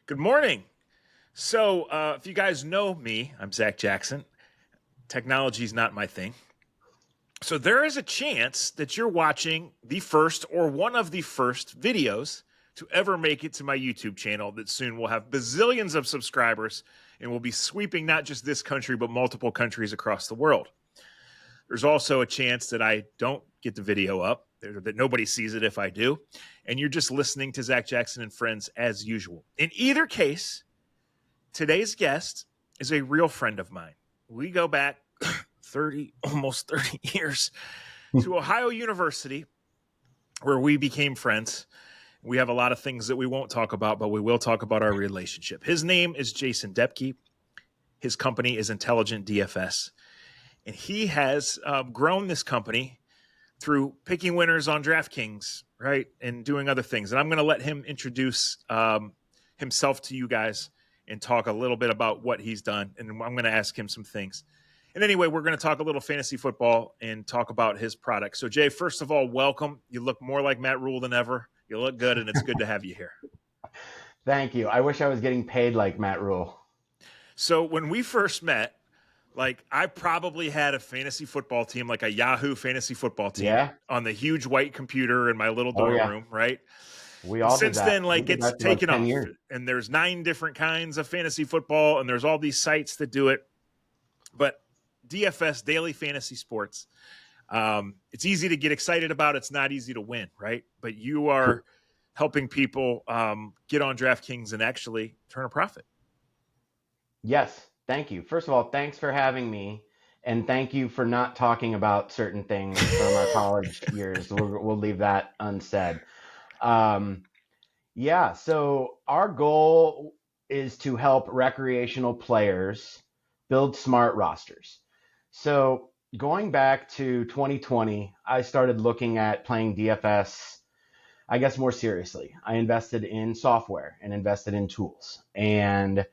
Good morning. So, if you guys know me, I'm Zac Jackson. Technology is not my thing. So, there is a chance that you're watching the first or one of the first videos to ever make it to my YouTube channel that soon will have bazillions of subscribers and will be sweeping not just this country, but multiple countries across the world. There's also a chance that I don't get the video up, that nobody sees it if I do, and you're just listening to Zac Jackson and Friends as usual. In either case, today's guest is a real friend of mine. We go back almost 30 years to Ohio University, where we became friends. We have a lot of things that we won't talk about, but we will talk about our relationship. His name is Jason Doepke. His company is Intelligent DFS. And he has grown this company through picking winners on DraftKings, right, and doing other things. And I'm going to let him introduce himself to you guys and talk a little bit about what he's done. And I'm going to ask him some things. And anyway, we're going to talk a little fantasy football and talk about his product. So, Jay, first of all, welcome. You look more like Matt Rule than ever. You look good, and it's good to have you here. Thank you. I wish I was getting paid like Matt Rule. So when we first met, I probably had a fantasy football team, like a Yahoo fantasy football team on the huge white computer in my little dorm room, right? We all Since then, it's taken off. Years. And there's 9 different kinds of fantasy football, and there's all these sites that do it. But DFS, daily fantasy sports, it's easy to get excited about. It's not easy to win, right? But you are helping people get on DraftKings and actually turn a profit. Yes. Thank you. First of all, thanks for having me. And thank you for not talking about certain things from our college years. We'll leave that unsaid. So our goal is to help recreational players build smart rosters. So going back to 2020, I started looking at playing DFS, I guess, more seriously. I invested in software and invested in tools. And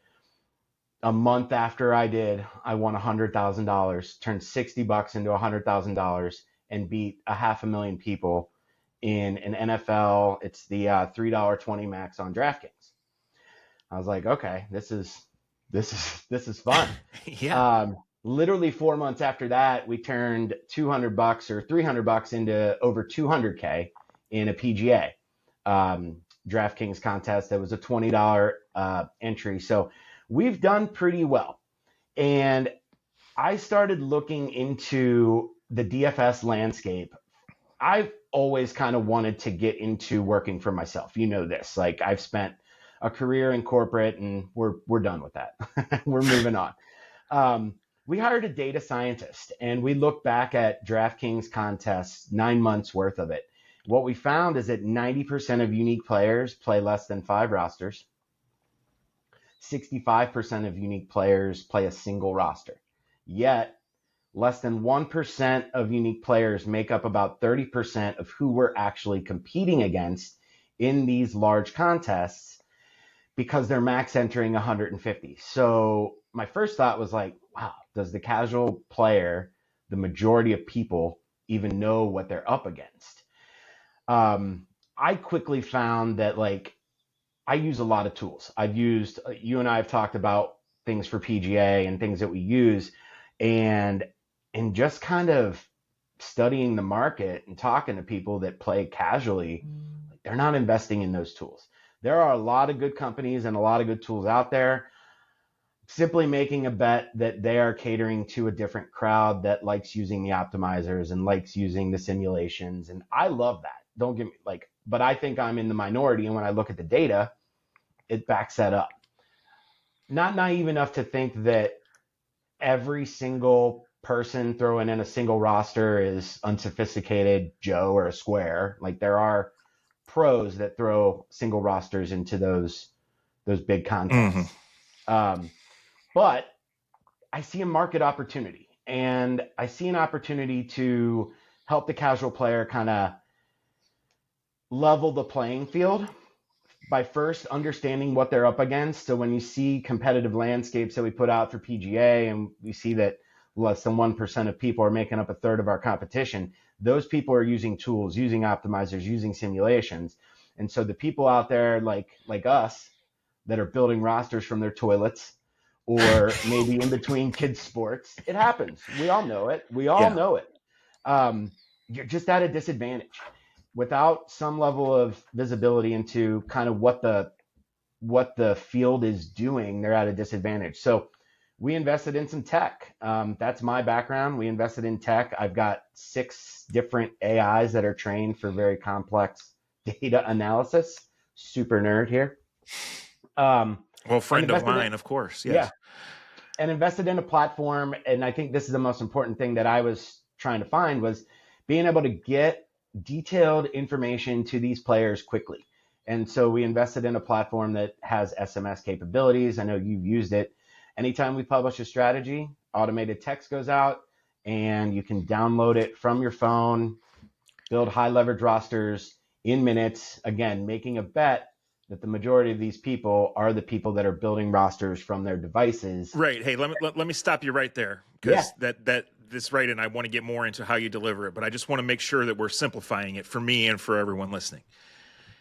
a month after I did, I won $100,000, turned $60 into $100,000, and beat 500,000 people in an NFL. It's the $3.20 max on DraftKings. I was like, okay, this is fun. Yeah. Literally 4 months after that, we turned $200 or $300 into over $200K in a PGA DraftKings contest. That was a $20 entry. So we've done pretty well. And I started looking into the DFS landscape. I've always kind of wanted to get into working for myself. You know this. I've spent a career in corporate, and we're done with that. We're moving on. We hired a data scientist, and we looked back at DraftKings contests, 9 months worth of it. What we found is that 90% of unique players play less than 5 rosters. 65% of unique players play a single roster. Yet, less than 1% of unique players make up about 30% of who we're actually competing against in these large contests because they're max entering 150. So my first thought was wow, does the casual player, the majority of people, even know what they're up against? I quickly found that I use a lot of tools. You and I have talked about things for PGA and things that we use, and just kind of studying the market and talking to people that play casually, they're not investing in those tools. There are a lot of good companies and a lot of good tools out there. Simply making a bet that they are catering to a different crowd that likes using the optimizers and likes using the simulations. And I love that. Don't get me but I think I'm in the minority. And when I look at the data, it backs that up. Not naive enough to think that every single person throwing in a single roster is unsophisticated Joe or a square. There are pros that throw single rosters into those big contests. Mm-hmm. But I see a market opportunity, and I see an opportunity to help the casual player kind of level the playing field by first understanding what they're up against. So when you see competitive landscapes that we put out for PGA, and we see that less than 1% of people are making up a third of our competition, those people are using tools, using optimizers, using simulations. And so the people out there like us, that are building rosters from their toilets or maybe in between kids' sports. It happens. We all know it. We all know it. You're just at a disadvantage without some level of visibility into kind of what the field is doing. They're at a disadvantage. So we invested in some tech. That's my background. We invested in tech. I've got 6 different AIs that are trained for very complex data analysis. Super nerd here. Well, friend of mine, of course. Yes. Yeah. And invested in a platform. And I think this is the most important thing that I was trying to find was being able to get detailed information to these players quickly. And so we invested in a platform that has SMS capabilities. I know you've used it. Anytime we publish a strategy, automated text goes out and you can download it from your phone, build high leverage rosters in minutes. Again, making a bet that the majority of these people are the people that are building rosters from their devices. Right. Hey, let me stop you right there because this right, and I want to get more into how you deliver it, but I just want to make sure that we're simplifying it for me and for everyone listening.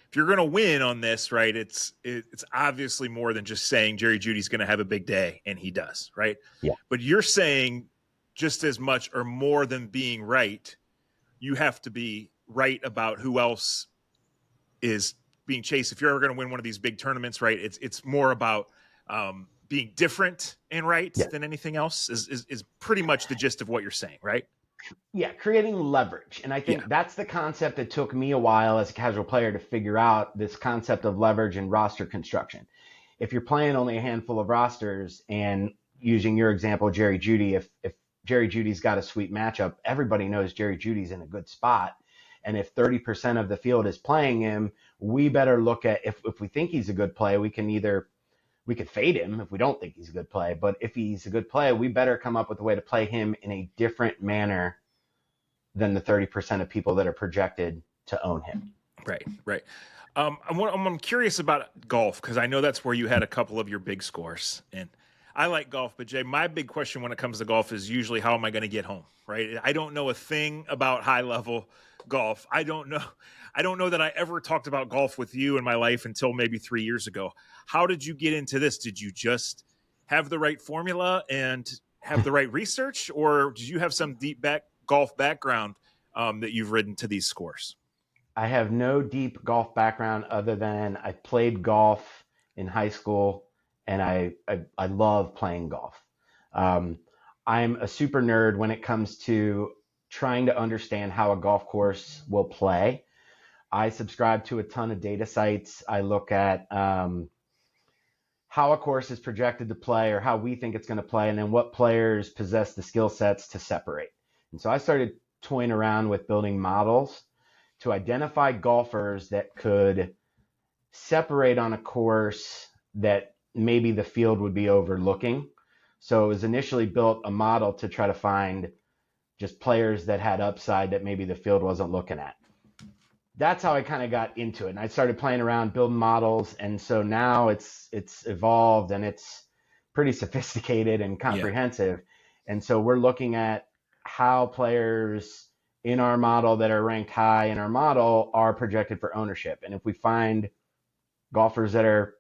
If you're going to win on this, right, it's obviously more than just saying Jerry Jeudy's going to have a big day, and he does, right? Yeah. But you're saying just as much or more than being right, you have to be right about who else is being chased. If you're ever going to win one of these big tournaments, right, it's more about being different and right than anything else is pretty much the gist of what you're saying, right? Yeah, creating leverage. And I think that's the concept that took me a while as a casual player to figure out, this concept of leverage and roster construction. If you're playing only a handful of rosters and using your example, Jerry Jeudy, if Jerry Jeudy's got a sweet matchup, everybody knows Jerry Jeudy's in a good spot. And if 30% of the field is playing him, we better look at, if we think he's a good play, we could fade him if we don't think he's a good play. But if he's a good play, we better come up with a way to play him in a different manner than the 30% of people that are projected to own him. Right. I'm curious about golf because I know that's where you had a couple of your big scores. And I like golf, but Jay, my big question when it comes to golf is usually how am I going to get home, right? I don't know a thing about high level golf. I don't know that I ever talked about golf with you in my life until maybe 3 years ago. How did you get into this? Did you just have the right formula and have the right research, or did you have some deep golf background that you've ridden to these scores? I have no deep golf background other than I played golf in high school and I love playing golf. I'm a super nerd when it comes to trying to understand how a golf course will play. I subscribe to a ton of data sites. I look at how a course is projected to play or how we think it's going to play, and then what players possess the skill sets to separate. And so I started toying around with building models to identify golfers that could separate on a course that maybe the field would be overlooking. So it was initially built a model to try to find just players that had upside that maybe the field wasn't looking at. That's how I kind of got into it. And I started playing around, building models. And so now it's evolved and it's pretty sophisticated and comprehensive. Yeah. And so we're looking at how players in our model that are ranked high in our model are projected for ownership. And if we find golfers that are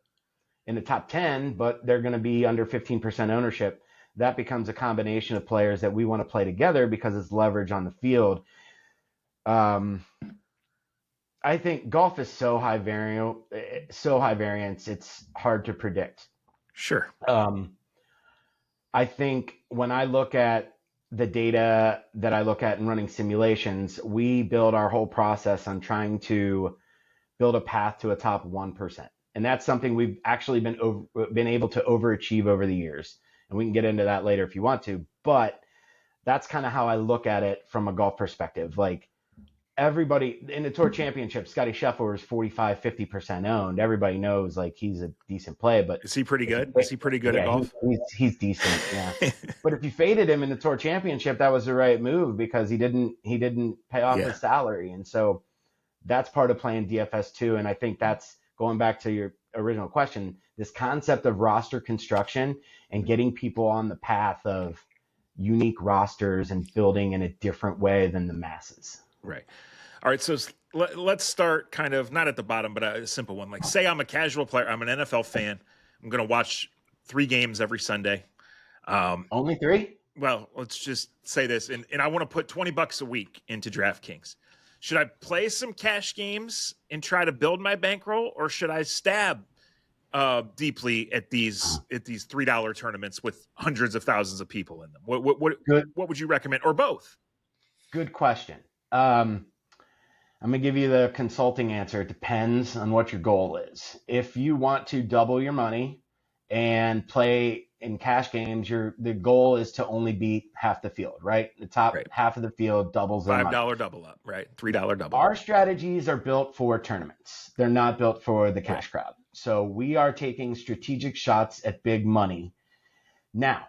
in the top 10, but they're going to be under 15% ownership, that becomes a combination of players that we want to play together because it's leverage on the field. I think golf is so high variance, it's hard to predict. Sure. I think when I look at the data that I look at in running simulations, we build our whole process on trying to build a path to a top 1%. And that's something we've actually been able to overachieve over the years. And we can get into that later if you want to. But that's kind of how I look at it from a golf perspective. Like, everybody in the Tour Championship, Scotty Scheffler is 45-50% owned. Everybody knows like he's a decent play, but is he pretty good? Is he pretty good at golf? He's decent, yeah. But if you faded him in the Tour Championship, that was the right move because he didn't pay off his salary, and so that's part of playing DFS too. And I think that's going back to your original question. This concept of roster construction and getting people on the path of unique rosters and building in a different way than the masses. Right. All right. So let's start kind of not at the bottom, but a simple one. Like, say I'm a casual player. I'm an NFL fan. I'm going to watch 3 games every Sunday. Only 3? Well, let's just say this, and I want to put $20 a week into DraftKings. Should I play some cash games and try to build my bankroll, or should I stab deeply at these $3 tournaments with hundreds of thousands of people in them? What would you recommend, or both? Good question. I'm going to give you the consulting answer. It depends on what your goal is. If you want to double your money and play in cash games, the goal is to only beat half the field, right? The top half of the field doubles their money. $5 double up, right? $3 double Our up. strategies are built for tournaments. They're not built for the cash crowd. So we are taking strategic shots at big money. Now,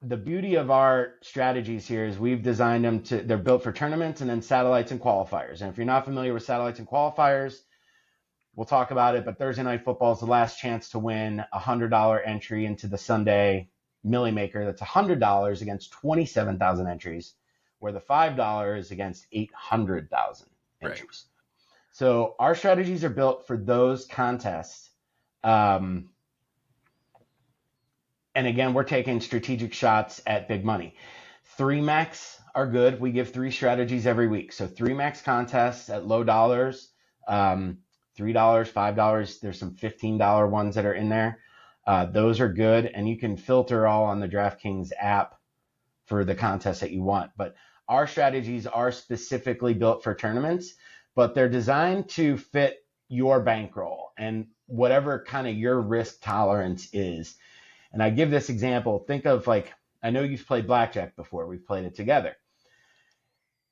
the beauty of our strategies here is we've designed them they're built for tournaments and then satellites and qualifiers. And if you're not familiar with satellites and qualifiers, we'll talk about it, but Thursday Night Football is the last chance to win a $100 entry into the Sunday Millie Maker. That's $100 against 27,000 entries, where the $5 is against 800,000 entries. Right. So our strategies are built for those contests. And again, we're taking strategic shots at big money. 3 max are good. We give 3 strategies every week. So 3 max contests at low dollars. $3, $5. There's some $15 ones that are in there. Those are good, and you can filter all on the DraftKings app for the contests that you want. But our strategies are specifically built for tournaments, but they're designed to fit your bankroll and whatever kind of your risk tolerance is. And I give this example. Think of I know you've played blackjack before. We've played it together.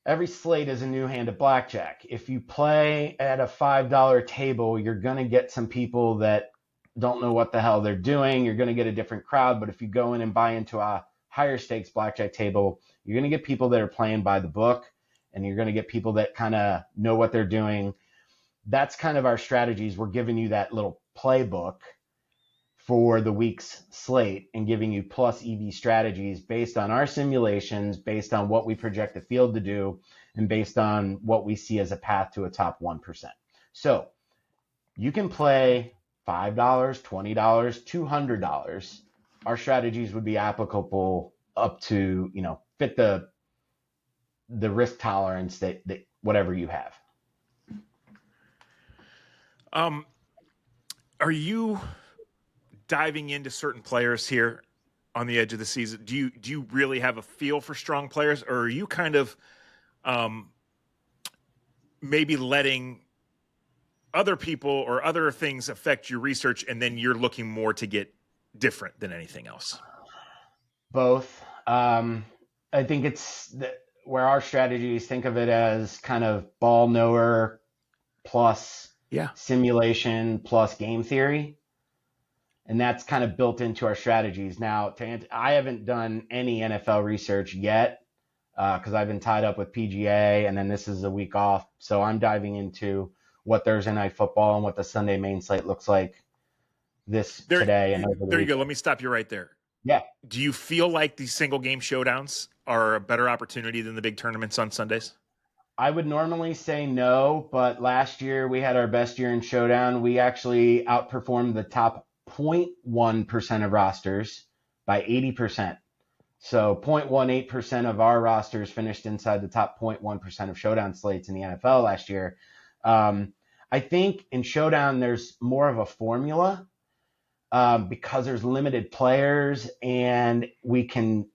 Every slate is a new hand of blackjack. If you play at a $5 table, you're going to get some people that don't know what the hell they're doing. You're going to get a different crowd. But if you go in and buy into a higher stakes blackjack table, you're going to get people that are playing by the book, and you're going to get people that kind of know what they're doing. That's kind of our strategies. We're giving you that little playbook for the week's slate and giving you plus EV strategies based on our simulations, based on what we project the field to do, and based on what we see as a path to a top 1%. So you can play $5, $20, $200. Our strategies would be applicable up to, fit the risk tolerance that whatever you have. Are you diving into certain players here on the edge of the season? Do you really have a feel for strong players, or are you kind of maybe letting other people or other things affect your research, and then you're looking more to get different than anything else? Both. I think it's where our strategies, think of it as kind of ball knower plus simulation plus game theory. And that's kind of built into our strategies. Now, I haven't done any NFL research yet because I've been tied up with PGA, and then this is a week off. So I'm diving into what Thursday Night Football and what the Sunday main slate looks like today. And there you go. Let me stop you right there. Yeah. Do you feel like these single game showdowns are a better opportunity than the big tournaments on Sundays? I would normally say no, but last year we had our best year in Showdown. We actually outperformed the top 0.1% of rosters by 80%. So 0.18% of our rosters finished inside the top 0.1% of Showdown slates in the NFL last year. I think in Showdown there's more of a formula because there's limited players, and we can,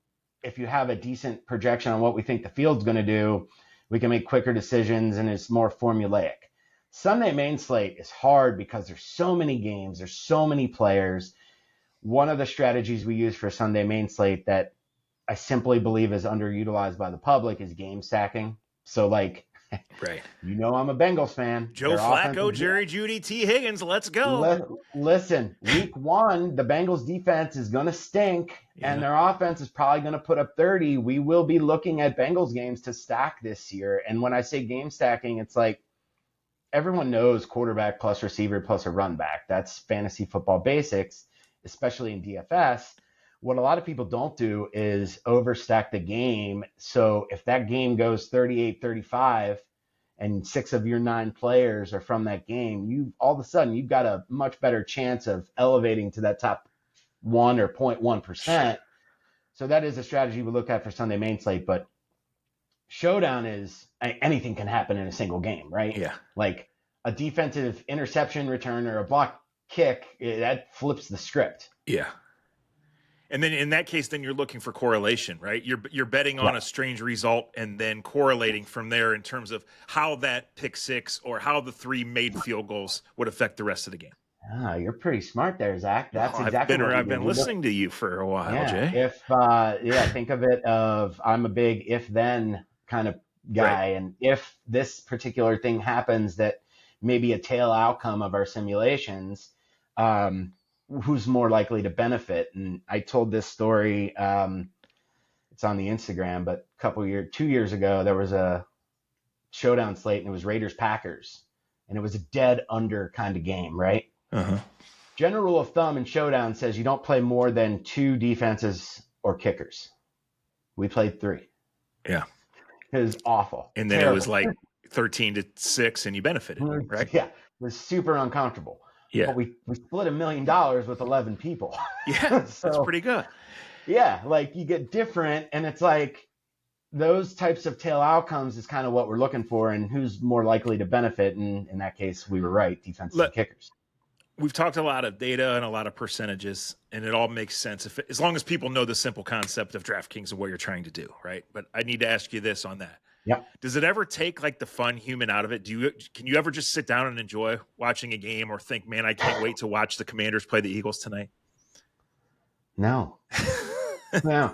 if you have a decent projection on what we think the field's going to do, we can make quicker decisions, and it's more formulaic. Sunday main slate is hard because there's so many games, there's so many players. One of the strategies we use for Sunday main slate that I simply believe is underutilized by the public is game stacking. So right. I'm a Bengals fan. Joe Flacco, Jerry Jeudy, T. Higgins, let's go. Listen, week 1, the Bengals defense is going to stink, and their offense is probably going to put up 30. We will be looking at Bengals games to stack this year. And when I say game stacking, it's like everyone knows quarterback plus receiver plus a run back. That's fantasy football basics, especially in DFS. What a lot of people don't do is overstack the game. So if that game goes 38-35 and 6 of your 9 players are from that game, you all of a sudden you've got a much better chance of elevating to that top 1 or 0.1%. So that is a strategy we look at for Sunday main slate. But Showdown is anything can happen in a single game, right? Yeah. Like a defensive interception return or a block kick, that flips the script. Yeah. And then in that case, then you're looking for correlation, right? You're betting on a strange result and then correlating from there in terms of how that pick six or how the 3 made field goals would affect the rest of the game. Ah, you're pretty smart there, Zach. That's exactly what I've been listening to you for a while, yeah. Jay. Think of it of I'm a big if then kind of guy, and if this particular thing happens that may be a tail outcome of our simulations, who's more likely to benefit? And I told this story, it's on the Instagram, but 2 years ago, there was a showdown slate and it was Raiders Packers, and it was a dead under kind of game, right? Uh-huh. General rule of thumb in showdown says you don't play more than 2 defenses or kickers. We played 3. Yeah. It was awful. And then It was like 13-6 and you benefited, right? Yeah. It was super uncomfortable. Yeah. But we split $1 million with 11 people. Yeah. So, that's pretty good. Yeah. Like you get different, and it's like those types of tail outcomes is kind of what we're looking for, and who's more likely to benefit. And in that case, we were right. Defensive and kickers. We've talked a lot of data and a lot of percentages, and it all makes sense as long as people know the simple concept of DraftKings and what you're trying to do, right? But I need to ask you this on that. Yeah. Does it ever take like the fun human out of it? Can you ever just sit down and enjoy watching a game, or think, man, I can't wait to watch the Commanders play the Eagles tonight? No. No.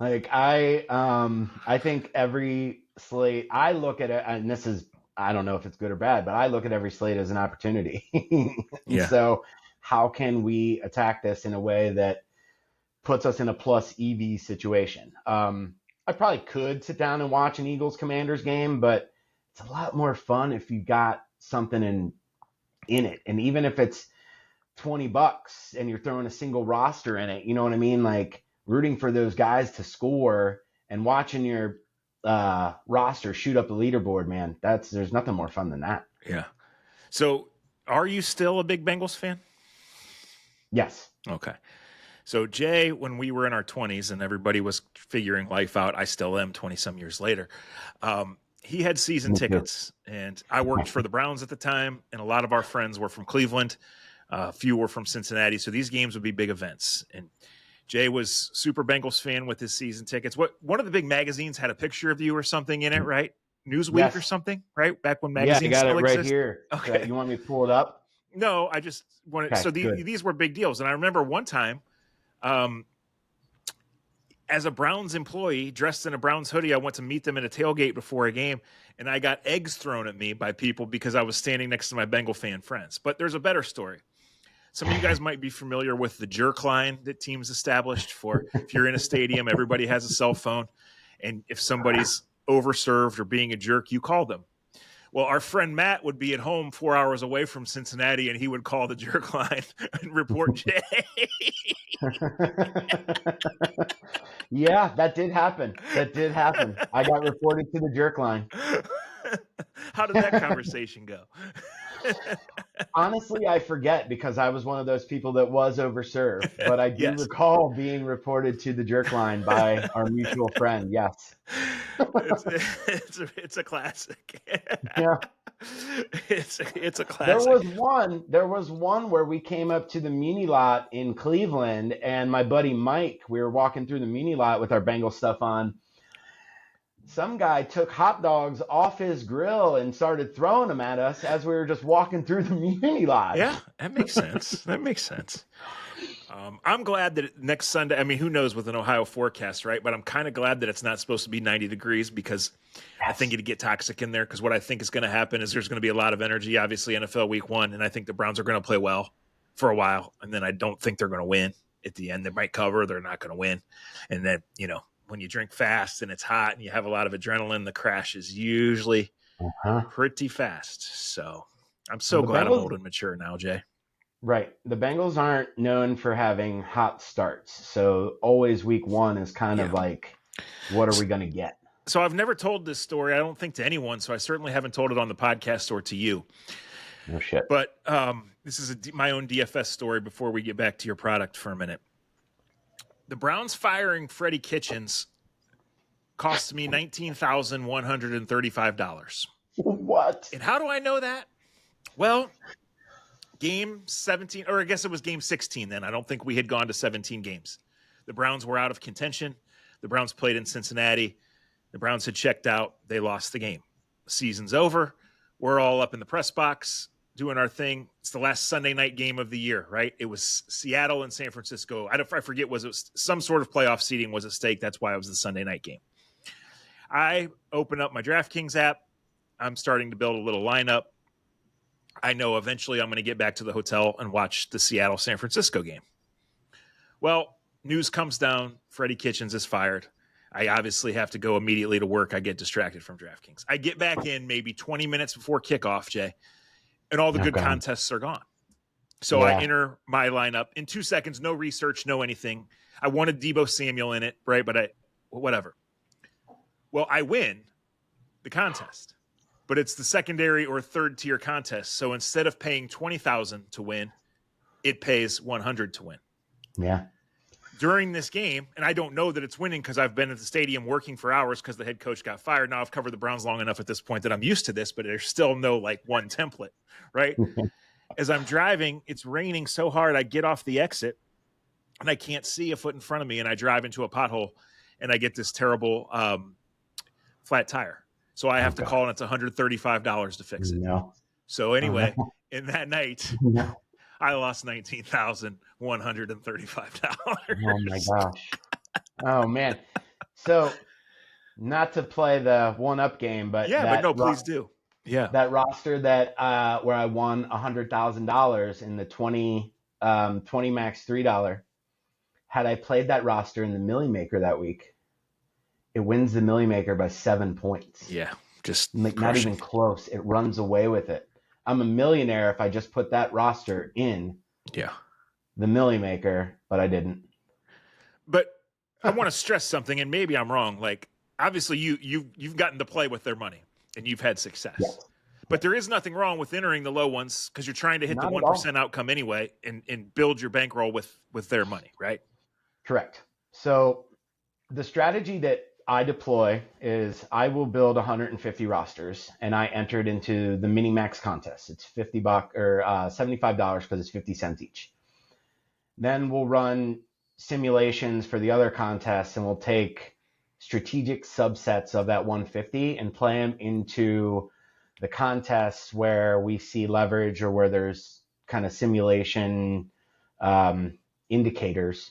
Like I think every slate, I look at it, and this is, I don't know if it's good or bad, but I look at every slate as an opportunity. Yeah. So how can we attack this in a way that puts us in a plus EV situation? I probably could sit down and watch an Eagles Commanders game, but it's a lot more fun if you got something in it. And even if it's $20 and you're throwing a single roster in it, you know what I mean? Like rooting for those guys to score and watching your roster shoot up the leaderboard, man, there's nothing more fun than that. Yeah. So are you still a big Bengals fan? Yes. Okay. So Jay, when we were in our 20s and everybody was figuring life out, I still am 20 some years later. He had season tickets, and I worked for the Browns at the time, and a lot of our friends were from Cleveland. A few were from Cincinnati. So these games would be big events. And Jay was super Bengals fan with his season tickets. One of the big magazines had a picture of you or something in it, right? Newsweek or something, right? Back when magazines got still it right exist. here. Okay. So you want me to pull it up? No, I just wanted. Okay, so these were big deals, and I remember one time, as a Browns employee dressed in a Browns hoodie, I went to meet them at a tailgate before a game, and I got eggs thrown at me by people because I was standing next to my Bengal fan friends. But there's a better story. Some of you guys might be familiar with the jerk line that teams established for if you're in a stadium, everybody has a cell phone, and if somebody's overserved or being a jerk, you call them. Well, our friend Matt would be at home 4 hours away from Cincinnati, and he would call the jerk line and report Jay. Yeah, that did happen. I got reported to the jerk line. How did that conversation go? Honestly, I forget because I was one of those people that was overserved, but I do recall being reported to the jerk line by our mutual friend. Yes. It's a classic. Yeah. It's a classic. There was one where we came up to the Muni lot in Cleveland, and my buddy Mike, we were walking through the Muni lot with our Bengal stuff on. Some guy took hot dogs off his grill and started throwing them at us as we were just walking through the Muni lot. Yeah, that makes sense. I'm glad that next Sunday, I mean, who knows with an Ohio forecast, right? But I'm kind of glad that it's not supposed to be 90 degrees because I think it'd get toxic in there, because what I think is going to happen is there's going to be a lot of energy, obviously, NFL week 1, and I think the Browns are going to play well for a while, and then I don't think they're going to win at the end. They might cover, they're not going to win. And then, when you drink fast and it's hot and you have a lot of adrenaline, the crash is usually pretty fast. So I'm so glad I'm old and mature now, Jay. Right. The Bengals aren't known for having hot starts. So always week 1 is kind of like, what are we going to get? So I've never told this story, I don't think, to anyone. So I certainly haven't told it on the podcast or to you. No shit. But this is my own DFS story before we get back to your product for a minute. The Browns firing Freddie Kitchens cost me $19,135. What? And how do I know that? Well, game 17, or I guess it was game 16 then. I don't think we had gone to 17 games. The Browns were out of contention. The Browns played in Cincinnati. The Browns had checked out. They lost the game. The season's over. We're all up in the press box doing our thing. It's the last Sunday night game of the year, right? It was Seattle and San Francisco. I forget, was it some sort of playoff seeding was at stake. That's why it was the Sunday night game. I open up my DraftKings app. I'm starting to build a little lineup. I know eventually I'm going to get back to the hotel and watch the Seattle-San Francisco game. Well, news comes down. Freddie Kitchens is fired. I obviously have to go immediately to work. I get distracted from DraftKings. I get back in maybe 20 minutes before kickoff, Jay, and all the good contests are gone. So I enter my lineup in 2 seconds, no research, no anything. I wanted Deebo Samuel in it, right? But whatever. Well, I win the contest, but it's the secondary or third tier contest. So instead of paying $20,000 to win, it pays $100 to win. Yeah. During this game, and I don't know that it's winning because I've been at the stadium working for hours because the head coach got fired. Now I've covered the Browns long enough at this point that I'm used to this, but there's still no like one template, right? As I'm driving, it's raining so hard, I get off the exit and I can't see a foot in front of me, and I drive into a pothole and I get this terrible flat tire. So I have to call, and it's $135 to fix it. No. So anyway, in that night, I lost $19,135. Oh my gosh. Oh man. So not to play the one-up game, but please do. Yeah, that roster that where I won $100,000 in the 20 max $3. Had I played that roster in the Millie Maker that week, it wins the Millie Maker by 7 points. Yeah, just not even close. It runs away with it. I'm a millionaire if I just put that roster in the Millie Maker, but I didn't. But I want to stress something, and maybe I'm wrong. Like, obviously, you've gotten to play with their money, and you've had success. Yes. But there is nothing wrong with entering the low ones because you're trying to hit the 1% outcome anyway and build your bankroll with their money, right? Correct. So the strategy that I deploy is I will build 150 rosters, and I entered into the mini max contest. It's $50 or $75 because it's 50 cents each. Then we'll run simulations for the other contests, and we'll take strategic subsets of that 150 and play them into the contests where we see leverage or where there's kind of simulation indicators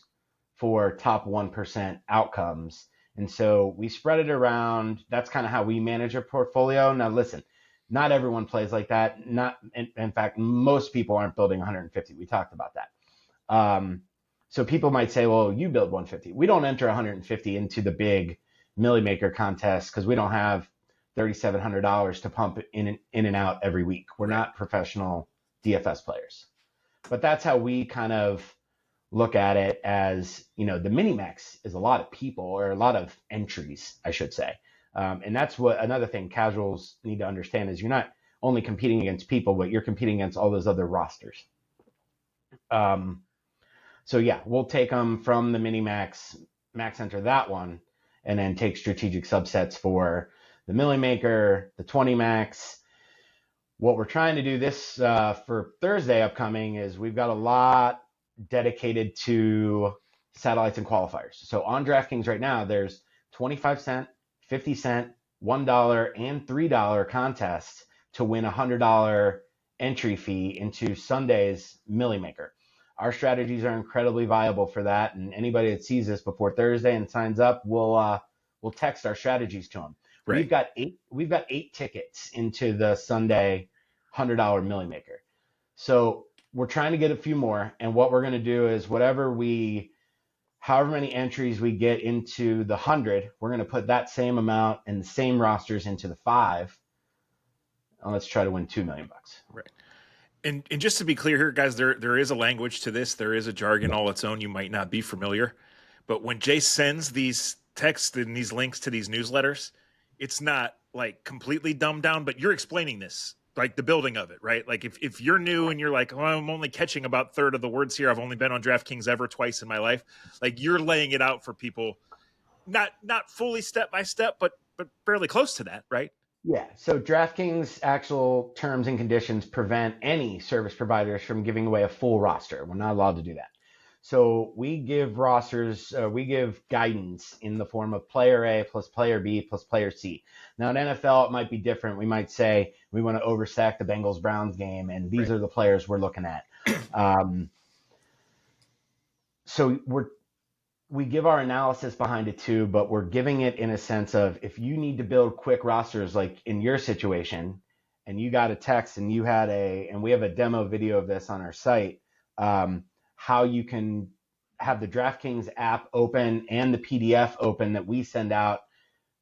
for top 1% outcomes. And so we spread it around. That's kind of how we manage a portfolio. Now, listen, not everyone plays like that. In fact, most people aren't building 150. We talked about that. So people might say, well, you build 150. We don't enter 150 into the big Millie Maker contest because we don't have $3,700 to pump in and out every week. We're not professional DFS players. But that's how we kind of look at it as, the mini-max is a lot of people, or a lot of entries, I should say. And that's what another thing casuals need to understand is you're not only competing against people, but you're competing against all those other rosters. So yeah, we'll take them from the mini-max, max enter that one, and then take strategic subsets for the Millie Maker, the 20 max. What we're trying to do this for Thursday upcoming is we've got a lot dedicated to satellites and qualifiers. So on DraftKings right now, there's 25 cent, 50 cent, $1, and $3 contests to win a $100 entry fee into Sunday's Millie Maker. Our strategies are incredibly viable for that, and anybody that sees this before Thursday and signs up, we'll text our strategies to them. Right. We've got eight tickets into the Sunday $100 Millie Maker. So we're trying to get a few more, and what we're going to do is however many entries we get into the 100, we're going to put that same amount and the same rosters into the 5. And let's try to win $2 million. Right. And just to be clear here, guys, there is a language to this. There is a jargon all its own. You might not be familiar, but when Jay sends these texts and these links to these newsletters, it's not like completely dumbed down, but you're explaining this, like the building of it, right? Like if you're new and you're like, oh, I'm only catching about third of the words here. I've only been on DraftKings ever twice in my life. Like you're laying it out for people, not fully step by step, but fairly close to that, right? Yeah. So DraftKings actual terms and conditions prevent any service providers from giving away a full roster. We're not allowed to do that. So we give rosters, we give guidance in the form of player A plus player B plus player C. Now in NFL, it might be different. We might say we want to overstack the Bengals Browns game, and these are the players we're looking at. So we give our analysis behind it too, but we're giving it in a sense of if you need to build quick rosters, like in your situation, and you got a text and you had and we have a demo video of this on our site, how you can have the DraftKings app open and the PDF open that we send out,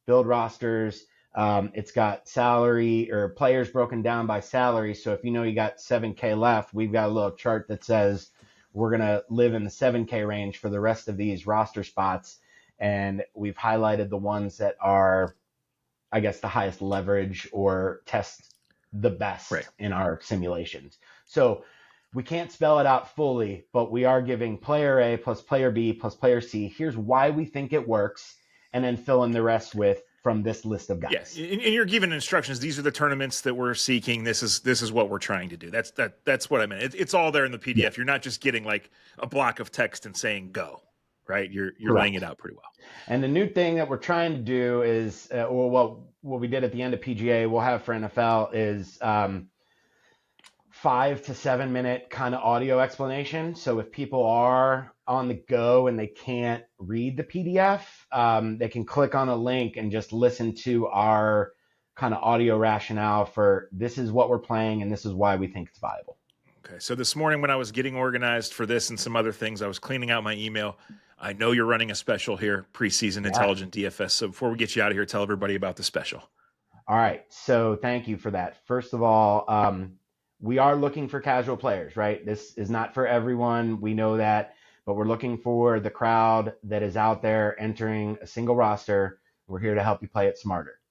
build rosters. It's got salary or players broken down by salary. So if you know you got 7K left, we've got a little chart that says we're going to live in the 7K range for the rest of these roster spots. And we've highlighted the ones that are, I guess, the highest leverage or test the best in our simulations. So we can't spell it out fully, but we are giving player A plus player B plus player C. Here's why we think it works, and then fill in the rest from this list of guys. Yes, and you're given instructions. These are the tournaments that we're seeking. This is what we're trying to do. That's what I meant. It's all there in the PDF. Yeah. You're not just getting like a block of text and saying go, right? You're laying it out pretty well. And the new thing that we're trying to do is, what we did at the end of PGA, we'll have for NFL is 5 to 7 minute kind of audio explanation. So if people are on the go and they can't read the PDF, they can click on a link and just listen to our kind of audio rationale for this is what we're playing and this is why we think it's viable. Okay. So this morning when I was getting organized for this and some other things, I was cleaning out my email. I know you're running a special here, preseason Intelligent DFS. So before we get you out of here, tell everybody about the special. All right. So thank you for that. First of all, we are looking for casual players, right? This is not for everyone. We know that, but we're looking for the crowd that is out there entering a single roster. We're here to help you play it smarter.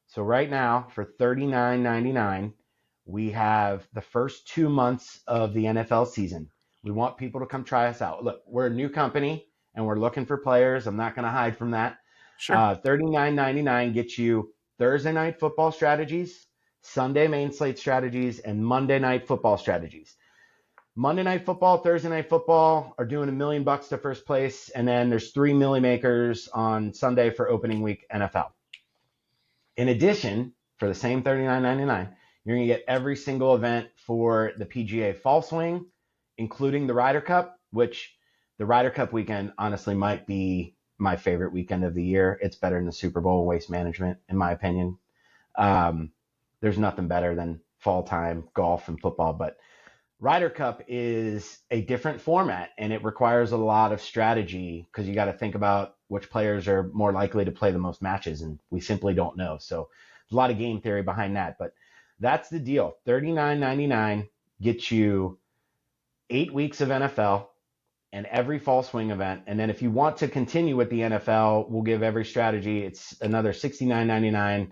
So right now for $39.99, we have the first 2 months of the NFL season. We want people to come try us out. Look, we're a new company and we're looking for players. I'm not going to hide from that. Sure. $39.99 gets you Thursday night football strategies, Sunday main slate strategies, and Monday night football strategies. Monday night football, Thursday night football are doing $1 million to first place. And then there's 3 milli makers on Sunday for opening week NFL. In addition, for the same $39.99, you're going to get every single event for the PGA Fall Swing, including the Ryder Cup, which the Ryder Cup weekend honestly might be my favorite weekend of the year. It's better than the Super Bowl Waste Management, in my opinion. There's nothing better than fall time golf and football, but Ryder Cup is a different format and it requires a lot of strategy because you got to think about which players are more likely to play the most matches, and we simply don't know. So there's a lot of game theory behind that, but that's the deal. $39.99 gets you 8 weeks of NFL and every fall swing event. And then if you want to continue with the NFL, we'll give every strategy. It's another $69.99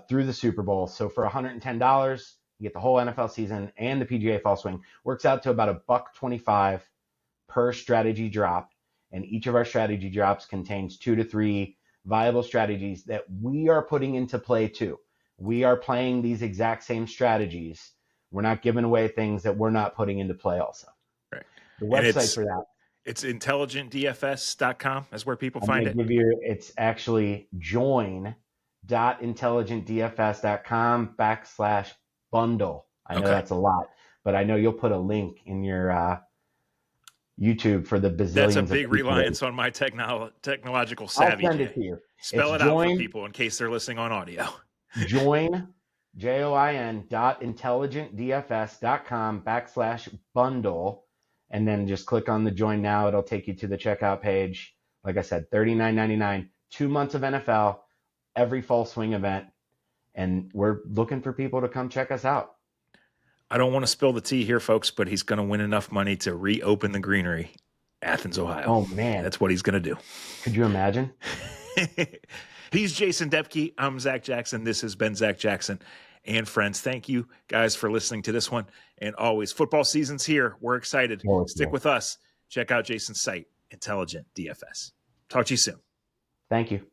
through the Super Bowl. So for $110, you get the whole NFL season and the PGA Fall Swing. Works out to about $1.25 per strategy drop. And each of our strategy drops contains 2 to 3 viable strategies that we are putting into play too. We are playing these exact same strategies. We're not giving away things that we're not putting into play also. Right. The website for that. It's IntelligentDFS.com. That's where people find it. It's actually join.intelligentdfs.com/bundle. I know that's a lot, but I know you'll put a link in your YouTube for the bazillions. That's a big reliance on my technological savvy. I'll send it to you. Spell it out for people in case they're listening on audio. Join, join.intelligentdfs.com/bundle. And then just click on the join now. It'll take you to the checkout page. Like I said, $39.99, 2 months of NFL, every fall swing event. And we're looking for people to come check us out. I don't want to spill the tea here, folks, but he's going to win enough money to reopen the greenery, Athens, Ohio. Oh, man. That's what he's going to do. Could you imagine? He's Jason Doepke. I'm Zac Jackson. This has been Zac Jackson and friends. Thank you guys for listening to this one. And always, football season's here. We're excited. Stick with us. Check out Jason's site, Intelligent DFS. Talk to you soon. Thank you.